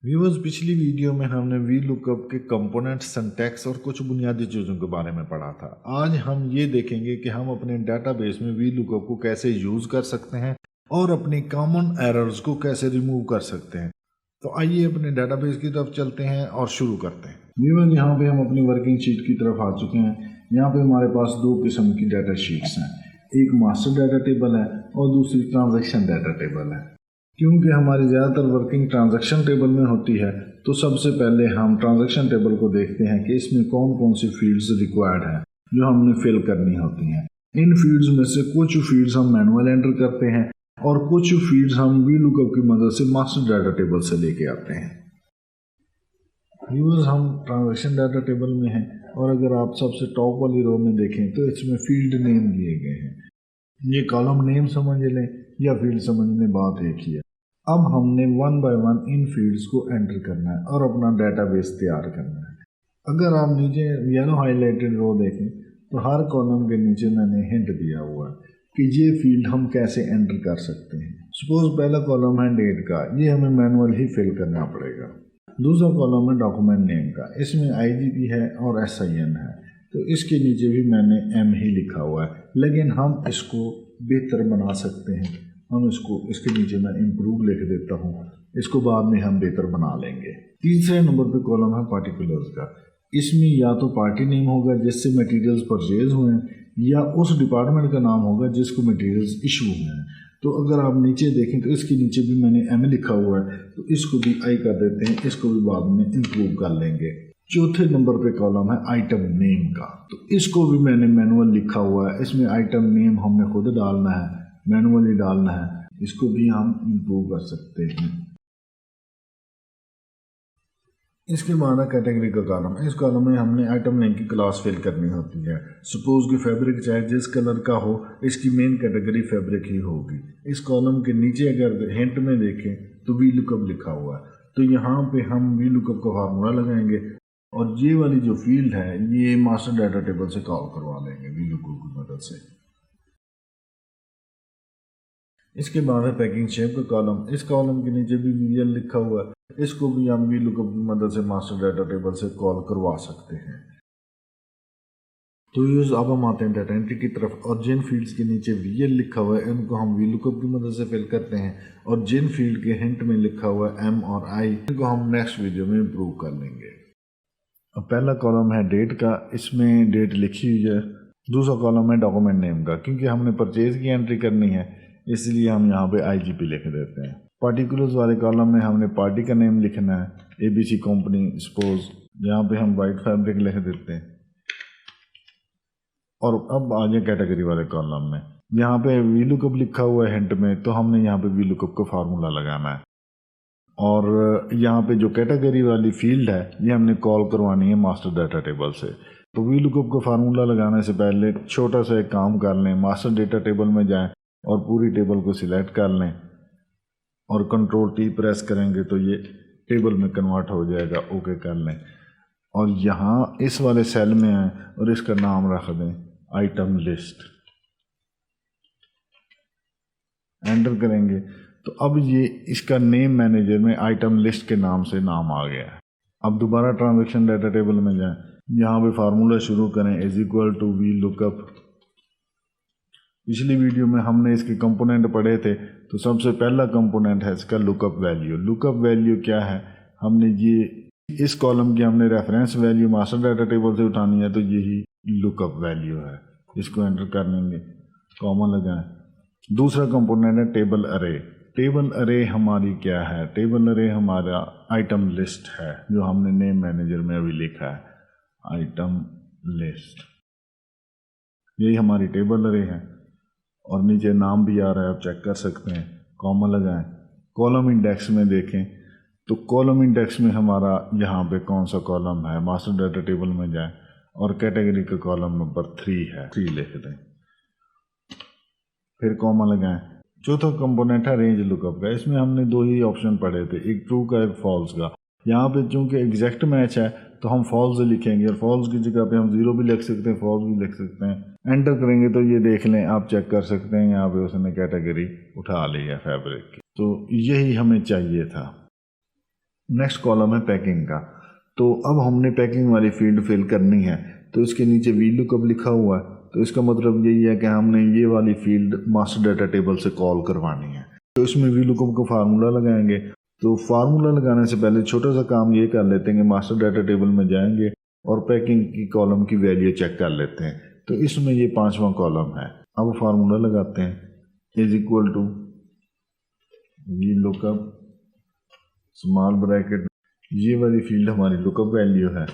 Viewers, पिछली video में हमने वी लुकअप के कंपोनेंट, सिंटैक्स और कुछ बुनियादी चीज़ों के बारे में पढ़ा था। आज हम ये देखेंगे कि हम अपने डेटाबेस में वी लुकअप को कैसे यूज़ कर सकते हैं और अपनी कॉमन एरर्स को कैसे रिमूव कर सकते हैं। तो आइए अपने डेटाबेस की तरफ चलते हैं और शुरू करते हैं। व्यूअर्स, यहाँ पे हम अपनी वर्किंग शीट की तरफ आ चुके हैं। यहाँ पे हमारे पास दो किस्म की डाटा शीट्स हैं, एक मास्टर डाटा टेबल है और दूसरी ट्रांजैक्शन डाटा टेबल है। क्योंकि हमारी ज़्यादातर वर्किंग ट्रांजैक्शन टेबल में होती है, तो सबसे पहले हम ट्रांजैक्शन टेबल को देखते हैं कि इसमें कौन कौन सी फील्ड्स रिक्वायर्ड हैं जो हमने फिल करनी होती हैं। इन फील्ड्स में से कुछ फील्ड्स हम मैनुअल एंटर करते हैं और कुछ फील्ड्स हम वी लुकअप की मदद से मास्टर डाटा टेबल से लेके आते हैं। व्यूअर्स, हम ट्रांजैक्शन डाटा टेबल में हैं और अगर आप सबसे टॉप वाली रो में देखें तो इसमें फील्ड नेम दिए गए हैं। ये कॉलम नेम समझ लें या फील्ड समझने बात एक ही है। अब हमने one by one in fields को एंटर करना है और अपना डेटाबेस तैयार करना है। अगर आप नीचे येलो हाईलाइटेड रो देखें तो हर कॉलम के नीचे मैंने हिंट दिया हुआ है कि ये फील्ड हम कैसे एंटर कर सकते हैं। सपोज पहला कॉलम है डेट का, ये हमें मैनुअल ही फिल करना पड़ेगा। दूसरा कॉलम है डॉक्यूमेंट नेम का, इसमें IGP है और SIN है, तो इसके नीचे भी मैंने M ही लिखा हुआ है, लेकिन हम इसको बेहतर बना सकते हैं। हम इसके नीचे मैं इम्प्रूव लिख देता हूँ, इसको बाद में हम बेहतर बना लेंगे। तीसरे नंबर पे कॉलम है पार्टिकुलर्स का। इसमें या तो पार्टी नेम होगा जिससे मटेरियल्स परचेज हुए हैं, या उस डिपार्टमेंट का नाम होगा जिसको मटेरियल्स इशू हुए हैं। तो अगर आप नीचे देखें तो इसके नीचे भी मैंने M लिखा हुआ है, तो इसको भी I कर देते हैं, इसको भी बाद में इम्प्रूव कर लेंगे। चौथे नंबर पे कॉलम है आइटम नेम का, तो इसको भी मैंने मैनुअल लिखा हुआ है। इसमें आइटम नेम हमने खुद डालना है, मैनुअली डालना है, इसको भी हम इम्प्रूव कर सकते हैं। इसके बाद है कैटेगरी का कॉलम। इस कॉलम में हमने आइटम नेम की क्लास फिल करनी होती है। सपोज कि फैब्रिक चाहे जिस कलर का हो, इसकी मेन कैटेगरी फैब्रिक ही होगी। इस कॉलम के नीचे अगर हिंट में देखें तो वी लुकअप लिखा हुआ है, तो यहाँ पे हम वी लुकअप का फार्मूला लगाएंगे और ये वाली जो फील्ड है ये मास्टर डाटा टेबल से कॉल करवा लेंगे वी लुकअप की मदद से। इसके बाद है पैकिंग शेप का कॉलम। इस कॉलम के नीचे भी VL लिखा हुआ है, इसको भी हम वी लुकअप की मदद से मास्टर डाटा टेबल से कॉल करवा सकते हैं। तो यूज अब हम आते हैं डाटा एंट्री की तरफ, और जिन फील्ड्स के नीचे VL लिखा हुआ है इनको हम वी लुकअप की मदद से फिल करते हैं, और जिन फील्ड के हिंट में लिखा हुआ है M और I, इनको हम नेक्स्ट वीडियो में इम्प्रूव कर लेंगे। अब पहला कॉलम है डेट का, इसमें डेट लिखी हुई है। दूसरा कॉलम है डॉक्यूमेंट नेम का, क्योंकि हमने परचेज की एंट्री करनी है इसलिए हम यहाँ पे IGP लिख देते हैं। पार्टिकुलर्स वाले कॉलम में हमने पार्टी का नेम लिखना है, ABC कंपनी। सपोज यहाँ पे हम वाइट फैब्रिक लिख देते हैं। और अब आगे कैटेगरी वाले कॉलम में यहाँ पे वी लुकअप लिखा हुआ है हिंट में, तो हमने यहाँ पे वी लुकअप का फार्मूला लगाना है। और यहाँ पे जो कैटेगरी वाली फील्ड है ये हमने कॉल करवानी है मास्टर डाटा टेबल से। तो वी लुकअप का फार्मूला लगाने से पहले छोटा सा एक काम कर लें, मास्टर डाटा टेबल में जाएं और पूरी टेबल को सिलेक्ट कर लें और Ctrl+T प्रेस करेंगे तो ये टेबल में कन्वर्ट हो जाएगा। ओके कर लें और यहाँ इस वाले सेल में आए और इसका नाम रख दें आइटम लिस्ट। एंटर करेंगे तो अब ये इसका नेम मैनेजर में आइटम लिस्ट के नाम से नाम आ गया है। अब दोबारा ट्रांजैक्शन डाटा टेबल में जाएं, यहाँ पे फार्मूला शुरू करें = वी लुकअप। पिछली वीडियो में हमने इसके कंपोनेंट पढ़े थे, तो सबसे पहला कंपोनेंट है इसका लुकअप वैल्यू। लुकअप वैल्यू क्या है, हमने ये इस कॉलम की हमने reference value master data table से उठानी है, तो यही लुकअप वैल्यू है। इसको एंटर कर लेंगे, कॉमा लगाएं। दूसरा कंपोनेंट है टेबल अरे। टेबल अरे हमारी क्या है, टेबल अरे हमारा आइटम लिस्ट है जो हमने नेम मैनेजर में अभी लिखा है, आइटम लिस्ट। यही हमारी टेबल अरे है और नीचे नाम भी आ रहा है, आप चेक कर सकते हैं। कॉमा लगाएं। कॉलम इंडेक्स में देखें तो कॉलम इंडेक्स में हमारा यहाँ पे कौन सा कॉलम है, मास्टर डाटा टेबल में जाएं और कैटेगरी का कॉलम नंबर 3 है, 3 लिख दें, फिर कॉमा लगाएं। चौथा कंपोनेंट है रेंज लुकअप का। इसमें हमने दो ही ऑप्शन पढ़े थे, एक ट्रू का एक फॉल्स का। यहाँ पे चूंकि एग्जैक्ट मैच है तो हम फॉल्स लिखेंगे, और फॉल्स की जगह पे हम 0 भी लिख सकते हैं, फॉल्स भी लिख सकते हैं। एंटर करेंगे तो ये देख लें, आप चेक कर सकते हैं यहाँ पे उसने कैटेगरी उठा ली है फैब्रिक की। तो यही हमें चाहिए था। नेक्स्ट कॉलम है पैकिंग का। तो अब हमने पैकिंग वाली फील्ड फिल करनी है, तो इसके नीचे वी लुकअप लिखा हुआ है, तो इसका मतलब यही है कि हमने ये वाली फील्ड मास्टर डाटा टेबल से कॉल करवानी है। तो इसमें वी लुकअप का फार्मूला लगाएंगे। तो फार्मूला लगाने से पहले छोटा सा काम ये कर लेते हैं कि मास्टर डाटा टेबल में जाएंगे और पैकिंग की कॉलम की वैल्यू चेक कर लेते हैं। तो इसमें ये 5वां कॉलम है। अब फार्मूला लगाते हैं, is equal to V lookup small bracket, ये वाली फील्ड हमारी लुकअप वैल्यू है,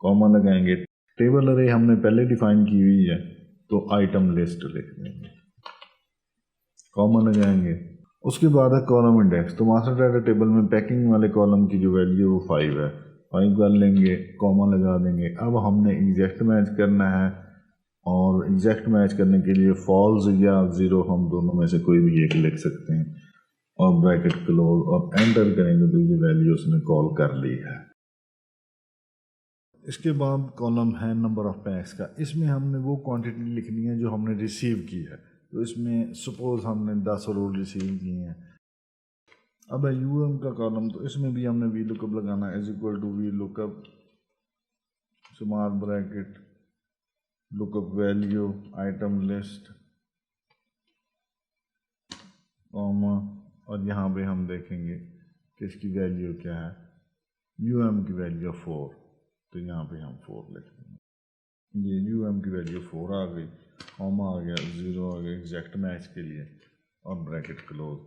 कॉमा लगाएंगे। टेबल अरे हमने पहले डिफाइन की हुई है, तो आइटम लिस्ट लिख देंगे, कॉमा लगाएंगे। उसके बाद है कॉलम इंडेक्स। तो मास्टर डाटा टेबल में पैकिंग वाले कॉलम की जो वैल्यू वो 5 है, 5 कर लेंगे, कॉमा लगा देंगे। अब हमने एग्जैक्ट मैच करना है, और एग्जैक्ट मैच करने के लिए फॉल्स या 0 हम दोनों में से कोई भी एक लिख सकते हैं, और ब्रैकेट क्लोज और एंटर करेंगे तो ये वैल्यू उसने कॉल कर ली है। इसके बाद कॉलम है नंबर ऑफ पैक्स का। इसमें हमने वो क्वांटिटी लिखनी है जो हमने रिसीव की है। तो इसमें सपोज हमने 10 रोल रिसीव किए हैं। अब है यूएम का कॉलम, तो इसमें भी हमने वी लुकअप लगाना है, is equal to V lookup small bracket lookup value item list, comma, और यहाँ पे हम देखेंगे कि इसकी वैल्यू क्या है, यूएम की वैल्यू 4, तो यहाँ पे हम 4 लिख देंगे। ये यूएम की वैल्यू 4 आ गई, कॉमा आ गया, 0 आ गया एग्जैक्ट मैच के लिए, और ब्रैकेट क्लोज।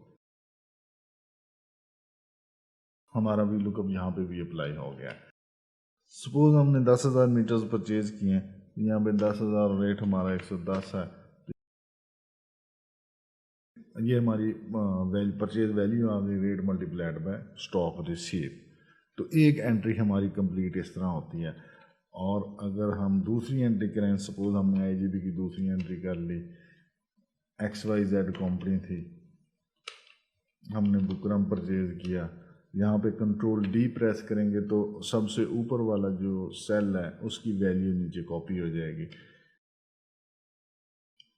हमारा भी लुकअप यहाँ पे भी अप्लाई हो गया। सपोज हमने 10,000 मीटर्स परचेज किए हैं, यहाँ पे 10,000 रेट हमारा 110 है, ये हमारी परचेज वैल्यू आ गई, rate multiplied by stock receive. तो एक एंट्री हमारी कंप्लीट इस तरह होती है। और अगर हम दूसरी एंट्री करें, सपोज हमने आईजीबी की दूसरी एंट्री कर ली, XYZ कंपनी थी, हमने बुकरम परचेज किया, यहाँ पे कंट्रोल डी प्रेस करेंगे तो सबसे ऊपर वाला जो सेल है उसकी वैल्यू नीचे कॉपी हो जाएगी,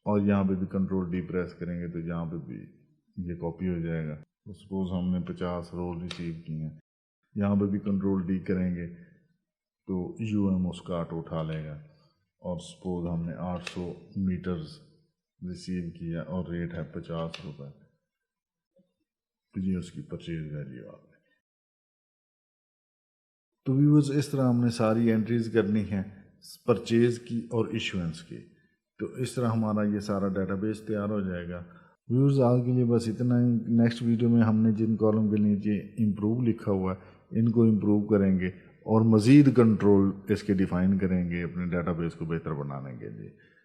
और यहाँ पे भी कंट्रोल डी प्रेस करेंगे तो यहाँ पे भी ये कॉपी हो जाएगा। तो सपोज हमने 50 रोल रिसीव किए हैं, यहाँ पे भी कंट्रोल डी करेंगे तो यूएम उसका ऑटो उठा लेगा। और सपोज हमने 800 मीटर्स रिसीव किया और रेट है 50 रुपये, तो ये उसकी परचेज वैल्यू आ गई। तो व्यूअर्स, इस तरह हमने सारी एंट्रीज करनी है परचेज की और इशुएंस की। तो इस तरह हमारा ये सारा डेटाबेस तैयार हो जाएगा। व्यूअर्स, आज के लिए बस इतना ही। नेक्स्ट वीडियो में हमने जिन कॉलम के नीचे इम्प्रूव लिखा हुआ है इनको इम्प्रूव करेंगे और मज़ीद कंट्रोल इसके डिफ़ाइन करेंगे अपने डेटाबेस को बेहतर बनाने के लिए।